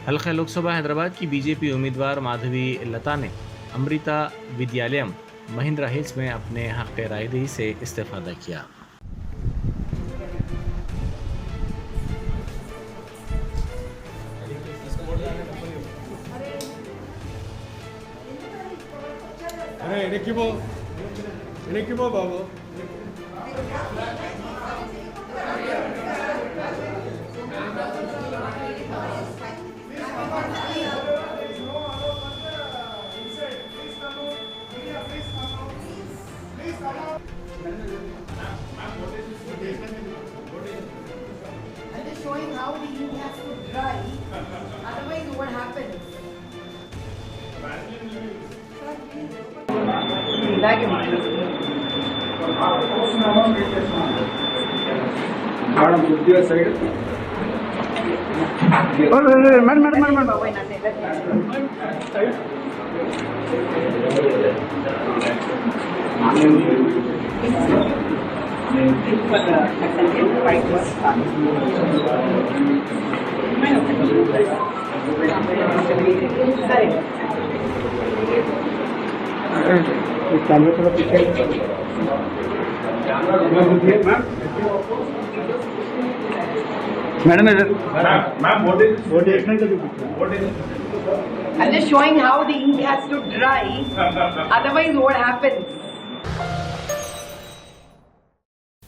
हल्का लोकसभा हैदराबाद की बीजेपी उम्मीदवार माधवी लता ने अमृता विद्यालयम महिंद्रा हिल्स में अपने हक रायदही से इस्तीफा अदा किया। అరే వెనక్కి పో బాబు. I'm just showing how the ink has to dry. Otherwise, what happens? Madam కొద్దిగా side. Madam I'm just showing how the ink has to dry. Otherwise, what happens?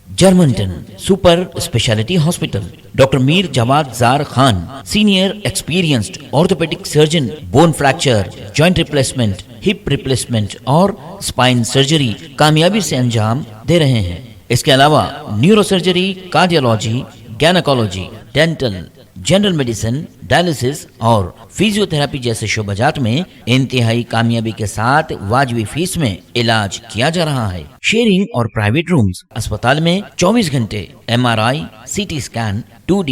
Germanten super speciality hospital, doctor Mir Jawad Zar Khan, senior experienced orthopaedic surgeon, bone fracture, joint replacement, hip replacement और spine surgery कामयाबी से अंजाम दे रहे हैं। इसके अलावा neuro surgery, cardiology, gynaecology, dental, general medicine, dialysis और फिजियोथेरेपी जैसे शोबाजात में इंतहाई कामयाबी के साथ वाजबी फीस में इलाज किया जा रहा है। शेयरिंग और प्राइवेट रूम्स। अस्पताल में 24 घंटे MRI, CT scan, 2D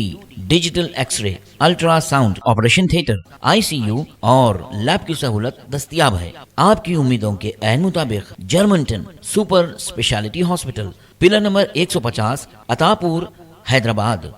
digital x-ray, ultrasound, operation theatre, ICU और लैब की सहूलत दस्तयाब है। आपकी उम्मीदों के ऐन मुताबिक Germanten super speciality hospital, pillar number 150, Attapur, Hyderabad.